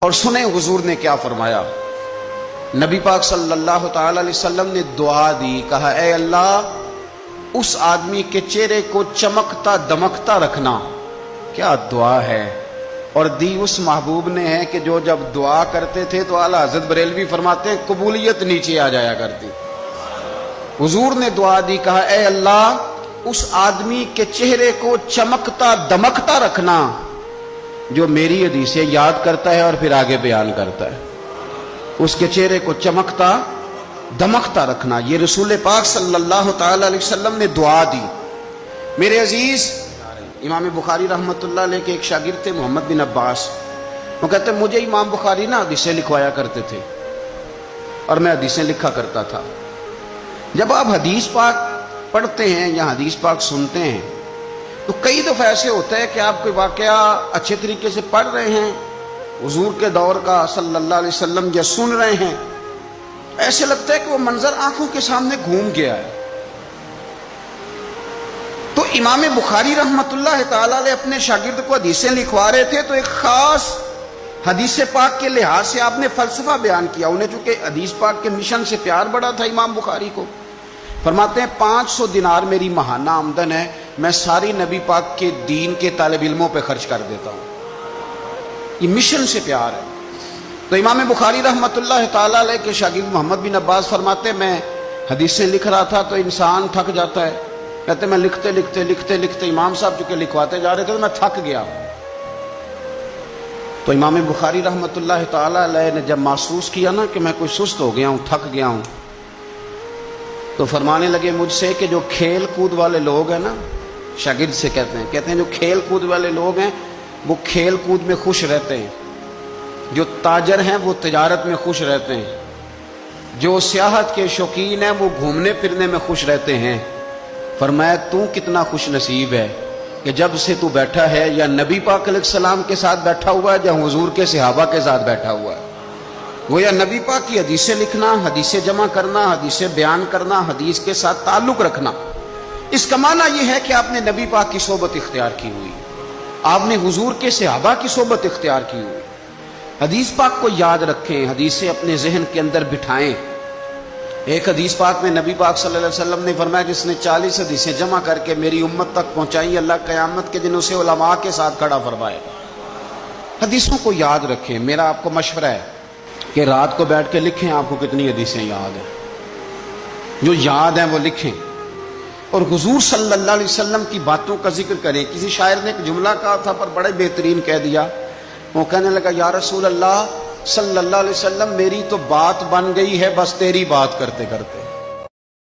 اور سنیں حضور نے کیا فرمایا۔ نبی پاک صلی اللہ تعالی علیہ وسلم نے دعا دی، کہا اے اللہ اس آدمی کے چہرے کو چمکتا دمکتا رکھنا۔ کیا دعا ہے، اور دی اس محبوب نے ہے کہ جو جب دعا کرتے تھے تو اعلیٰ حضرت بریلوی فرماتے ہیں قبولیت نیچے آ جایا کرتی۔ حضور نے دعا دی، کہا اے اللہ اس آدمی کے چہرے کو چمکتا دمکتا رکھنا جو میری حدیثیں یاد کرتا ہے اور پھر آگے بیان کرتا ہے۔ اس کے چہرے کو چمکتا دمکتا رکھنا، یہ رسول پاک صلی اللہ تعالی علیہ وسلم نے دعا دی۔ میرے عزیز، امام بخاری رحمۃ اللہ علیہ کے ایک شاگرد تھے محمد بن عباس، وہ کہتے ہیں مجھے امام بخاری نا حدیثیں لکھوایا کرتے تھے اور میں حدیثیں لکھا کرتا تھا۔ جب آپ حدیث پاک پڑھتے ہیں یا حدیث پاک سنتے ہیں تو کئی دفعہ ایسے ہوتا ہے کہ آپ کوئی واقعہ اچھے طریقے سے پڑھ رہے ہیں حضور کے دور کا صلی اللہ علیہ وسلم، یا سن رہے ہیں، ایسے لگتا ہے کہ وہ منظر آنکھوں کے سامنے گھوم گیا ہے۔ تو امام بخاری رحمۃ اللہ تعالی علیہ اپنے شاگرد کو حدیثیں لکھوا رہے تھے تو ایک خاص حدیث پاک کے لحاظ سے آپ نے فلسفہ بیان کیا۔ انہیں چونکہ حدیث پاک کے مشن سے پیار بڑا تھا امام بخاری کو، فرماتے ہیں 500 دینار میری ماہانہ آمدن ہے، میں ساری نبی پاک کے دین کے طالب علموں پہ خرچ کر دیتا ہوں۔ یہ مشن سے پیار ہے۔ تو امام بخاری رحمۃ اللہ تعالی علیہ کے شاگرد محمد بن عباس فرماتے ہیں میں حدیثیں لکھ رہا تھا تو انسان تھک جاتا ہے، کہتے میں لکھتے امام صاحب چونکہ لکھواتے جا رہے تھے تو میں تھک گیا۔ تو امام بخاری رحمۃ اللہ تعالی علیہ نے جب محسوس کیا نا کہ میں کوئی سست ہو گیا ہوں، تھک گیا ہوں، تو فرمانے لگے مجھ سے کہ جو کھیل کود والے لوگ ہیں نا، شاگرد سے کہتے ہیں جو کھیل کود والے لوگ ہیں وہ کھیل کود میں خوش رہتے ہیں، جو تاجر ہیں وہ تجارت میں خوش رہتے ہیں، جو سیاحت کے شوقین ہیں وہ گھومنے پھرنے میں خوش رہتے ہیں۔ فرمایا تو کتنا خوش نصیب ہے کہ جب سے تو بیٹھا ہے یا نبی پاک علیہ السلام کے ساتھ بیٹھا ہوا ہے یا حضور کے صحابہ کے ساتھ بیٹھا ہوا ہے۔ وہ یا نبی پاک کی حدیثیں لکھنا، حدیثیں جمع کرنا، حدیثیں بیان کرنا، حدیث کے ساتھ تعلق رکھنا، اس کا معنی یہ ہے کہ آپ نے نبی پاک کی صحبت اختیار کی ہوئی، آپ نے حضور کے صحابہ کی صحبت اختیار کی ہوئی۔ حدیث پاک کو یاد رکھیں، حدیثیں اپنے ذہن کے اندر بٹھائیں۔ ایک حدیث پاک میں نبی پاک صلی اللہ علیہ وسلم نے فرمایا جس نے 40 حدیثیں جمع کر کے میری امت تک پہنچائی، اللہ قیامت کے دن اسے علماء کے ساتھ کھڑا فرمائے گا۔ حدیثوں کو یاد رکھیں۔ میرا آپ کو مشورہ ہے کہ رات کو بیٹھ کے لکھیں آپ کو کتنی حدیثیں یاد ہیں، جو یاد ہیں وہ لکھیں، اور حضور صلی اللہ علیہ وسلم کی باتوں کا ذکر کریں۔ کسی شاعر نے ایک جملہ کہا تھا پر بڑے بہترین کہہ دیا، وہ کہنے لگا یا رسول اللہ صلی اللہ علیہ وسلم میری تو بات بن گئی ہے بس تیری بات کرتے کرتے۔